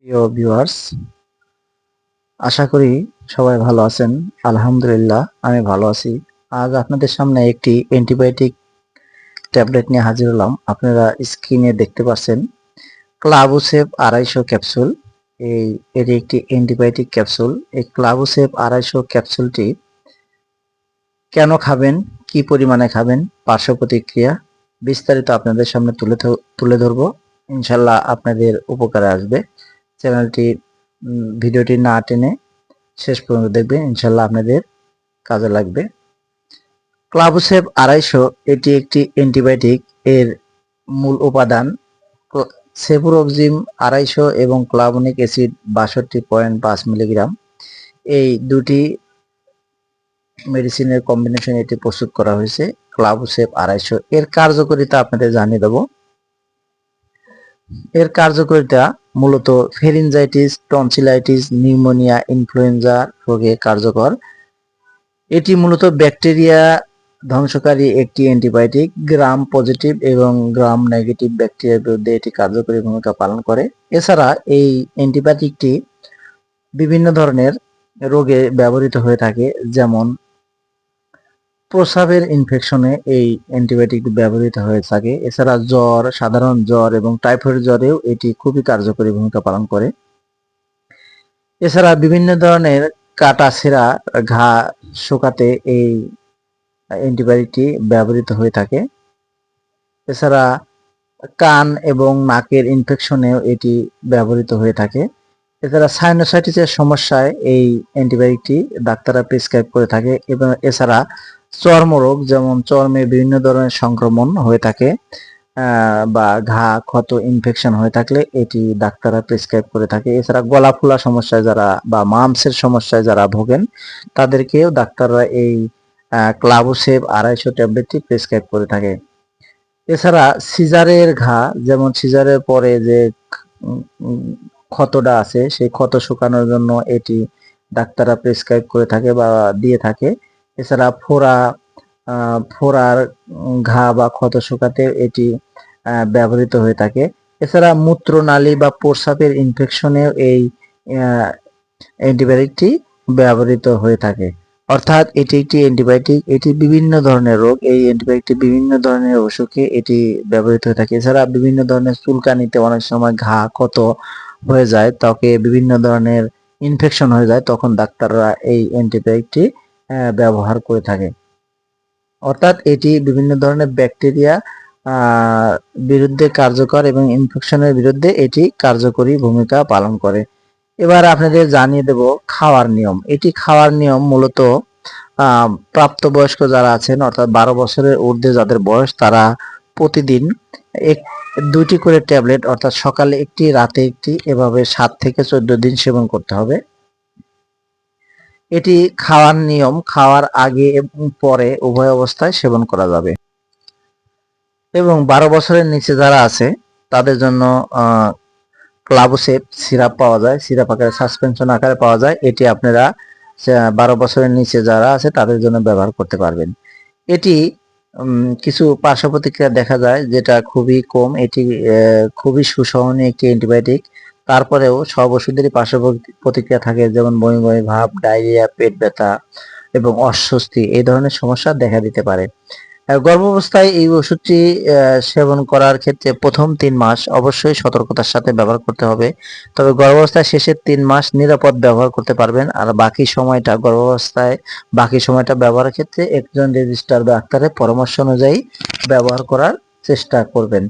প্রিয় ভিউয়ার্স, আশা করি সবাই ভালো আছেন। আলহামদুলিল্লাহ আমি ভালো আছি। আজ আপনাদের সামনে একটি অ্যান্টিবায়োটিক ট্যাবলেট নিয়ে হাজির হলাম। আপনারা স্ক্রিনে দেখতে পাচ্ছেন ক্লাবুসেভ 250 ক্যাপসুল। এটি একটি অ্যান্টিবায়োটিক ক্যাপসুল। এই ক্লাবুসেভ 250 ক্যাপসুলটি কেন খাবেন, কি পরিমাণে খাবেন, পার্শ্ব প্রতিক্রিয়া বিস্তারিত আপনাদের সামনে তুলে ধরবো। ইনশাল্লাহ আপনাদের উপকারে আসবে। চ্যানেলটি ভিডিওটি না টেনে শেষ পর্যন্ত দেখবেন, ইনশাল্লাহ আপনাদের কাজে লাগবে। ক্লাবুসেভ 250 এটি একটি অ্যান্টিবায়োটিক। এর মূল উপাদান সেফুরোক্সিম 250 এবং ক্লাবনিক অ্যাসিড 62.5 মিলিগ্রাম। এই দুটি মেডিসিনের কম্বিনেশন এটি প্রস্তুত করা হয়েছে ক্লাবুসেভ 250। এর কার্যকারিতা আপনাদের জানিয়ে দেব। এর কার্যকারিতা মূলত ফেরিনজাইটিস, টনসিলাইটিস, নিউমোনিয়া, ইনফ্লুয়েঞ্জা রোগে কার্যকর। এটি মূলত ব্যাকটেরিয়া ধ্বংসকারী একটি অ্যান্টিবায়োটিক। গ্রাম পজিটিভ এবং গ্রাম নেগেটিভ ব্যাকটেরিয়ার বিরুদ্ধে এটি কার্যকরী ভূমিকা পালন করে। এছাড়া এই অ্যান্টিবায়োটিকটি বিভিন্ন ধরনের রোগে ব্যবহৃত হয়ে থাকে, যেমন প্রস্রাবের ইনফেকশনে এই অ্যান্টিবায়োটিকটি ব্যবহৃত হয়ে থাকে। এছাড়া জ্বর, সাধারণ জ্বর এবং টাইফয়েড জ্বরেও এটি খুবই কার্যকরী ভূমিকা পালন করে। এছাড়া বিভিন্ন ধরনের কাটা ছেঁড়া ঘা শুকাতে এই অ্যান্টিবায়োটিকটি ব্যবহৃত হয়ে থাকে। এছাড়া কান এবং নাকের ইনফেকশনেও এটি ব্যবহৃত হয়ে থাকে। এছাড়া সাইনোসাইটিসের সমস্যায় এই অ্যান্টিবায়োটিকটি ডাক্তাররা প্রেসক্রাইব করে থাকে। এবং এছাড়া চর্মরোগ, যেমন চর্মে বিভিন্ন ধরনের সংক্রমণ হয়ে থাকে বা ঘা ক্ষত ইনফেকশন হয়ে থাকলে এটি ডাক্তাররা প্রেসক্রাইব করে থাকে। এছাড়া গলা ফোলা সমস্যায় যারা বা মামসের সমস্যায় যারা ভোগেন তাদেরকেও ডাক্তাররা এই ক্লাবুসেভ 250 ট্যাবলেটটি প্রেসক্রাইব করে থাকে। এছাড়া সিজারের ঘা, যেমন সিজারের পরে যে ক্ষতটা আছে সেই ক্ষত শুকানোর জন্য এটি ডাক্তাররা প্রেসক্রাইব করে থাকে বা দিয়ে থাকে। এছাড়া ফোড়ার ঘা বা ক্ষত শুকাতে এটি ব্যবহৃত হয়ে থাকে। এছাড়া মূত্রনালী বা প্রস্রাবের ইনফেকশনেও এই অ্যান্টিবায়োটিকটি ব্যবহৃত হয়ে থাকে। অর্থাৎ এটি একটি অ্যান্টিবায়োটিক, এটি বিভিন্ন ধরনের রোগ, এই অ্যান্টিবায়োটিক বিভিন্ন ধরনের অসুখে এটি ব্যবহৃত হয়ে থাকে। এছাড়া বিভিন্ন ধরনের চুলকানিতে অনেক সময় ঘা ক্ষত হয়ে যায়, ত্বকে বিভিন্ন ধরনের ইনফেকশন হয়ে যায়, তখন ডাক্তাররা এই অ্যান্টিবায়োটিকটি ব্যবহার করে থাকে। অর্থাৎ এটি বিভিন্ন ধরনের ব্যাকটেরিয়া বিরুদ্ধে কার্যকর এবং ইনফেকশনের বিরুদ্ধে এটি কার্যকরী ভূমিকা পালন করে। এবার আপনাদের জানিয়ে দেব খাওয়ার নিয়ম। এটি খাওয়ার নিয়ম মূলত প্রাপ্তবয়স্ক যারা আছেন, অর্থাৎ 12 বছরের ঊর্ধ্বে যাদের বয়স, তারা প্রতিদিন দুটি করে ট্যাবলেট, অর্থাৎ সকালে একটি, রাতে একটি, এভাবে 7 থেকে 14 দিন সেবন করতে হবে। এটি খাওয়ার নিয়ম, খাওয়ার আগে এবং পরে উভয় অবস্থায় সেবন করা যাবে। এবং 12 বছরের নিচে যারা আছে তাদের জন্য ক্লাবুসেভ সিরাপ পাওয়া যায়, সিরাপ আকারে সাসপেনশন আকারে পাওয়া যায়। এটি আপনারা 12 বছরের নিচে যারা আছে তাদের জন্য ব্যবহার করতে পারবেন। এটি কিছু পার্শ্ব প্রতিক্রিয়া দেখা যায় যেটা খুবই কম। এটি খুবই সুসহনীয় একটি অ্যান্টিবায়োটিক। তারপরেও সব ওষুধেরই পার্শ্ব প্রতিক্রিয়া থাকে, যেমন বমি বমি ভাব, ডায়রিয়া, পেট ব্যথা এবং অস্বস্তি, এই ধরনের সমস্যা দেখা দিতে পারে। গর্ভাবস্থায় এই ওষুধটি সেবন করার ক্ষেত্রে প্রথম 3 মাস অবশ্যই সতর্কতার সাথে ব্যবহার করতে হবে। তবে গর্ভাবস্থায় শেষের 3 মাস নিরাপদ ব্যবহার করতে পারবেন। আর বাকি সময়টা ব্যবহারের ক্ষেত্রে একজন রেজিস্টার ডাক্তারের পরামর্শ অনুযায়ী ব্যবহার করার চেষ্টা করবেন।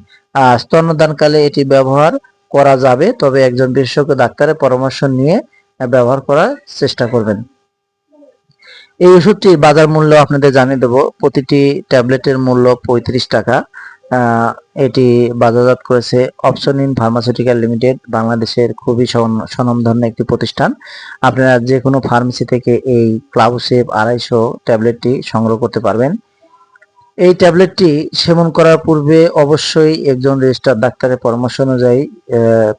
স্তন্যদানকালে এটি ব্যবহার করা যাবে, তবে একজন বিশেষজ্ঞ ডাক্তারের পরামর্শ নিয়ে ব্যবহার করার চেষ্টা করবেন। এই ওষুধটির বাজার মূল্য আপনাদের জানিয়ে দেব। প্রতিটি ট্যাবলেটের মূল্য 35 টাকা। এটি বাজারজাত করেছে অপশনিন ফার্মাসিউটিক্যাল লিমিটেড, বাংলাদেশের খুবই স্বনামধন্য একটি প্রতিষ্ঠান। আপনারা যে কোনো ফার্মেসি থেকে এই ক্লাবুসেভ 250 ট্যাবলেটটি সংগ্রহ করতে পারবেন। এই ট্যাবলেটটি সেবন করার পূর্বে অবশ্যই একজন রেজিস্টার্ড ডাক্তারের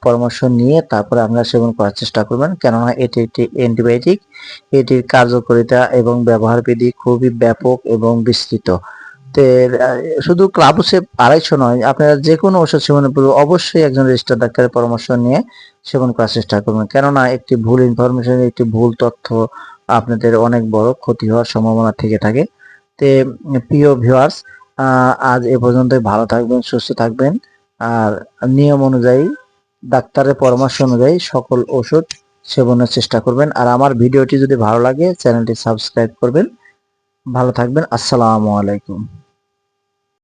পরামর্শ নিয়ে তারপরে আমরা সেবন করার চেষ্টা করবেন, কেননা এটি একটি অ্যান্টিবায়োটিক। এটির কার্যকারিতা এবং ব্যবহার বিধি খুবই ব্যাপক এবং বিস্তৃত। তে শুধু ক্লাবুসেপ 250 নয়, আপনারা যে কোনো ওষুধ সেবনের পূর্বে অবশ্যই একজন রেজিস্টার্ড ডাক্তারের পরামর্শ নিয়ে সেবন করার চেষ্টা করবেন। কেননা একটি ভুল ইনফরমেশন, একটি ভুল তথ্য আপনাদের অনেক বড় ক্ষতি হওয়ার সম্ভাবনা থেকে থাকে। তে প্রিয় ভিউয়ার্স, আজ এ পর্যন্তই। ভালো থাকবেন, সুস্থ থাকবেন, আর নিয়ম অনুযায়ী ডাক্তারের পরামর্শ অনুযায়ী সকল ওষুধ সেবনের চেষ্টা করবেন। আর আমার ভিডিওটি যদি ভালো লাগে চ্যানেলটি সাবস্ক্রাইব করবেন। ভালো থাকবেন। আসসালামু আলাইকুম।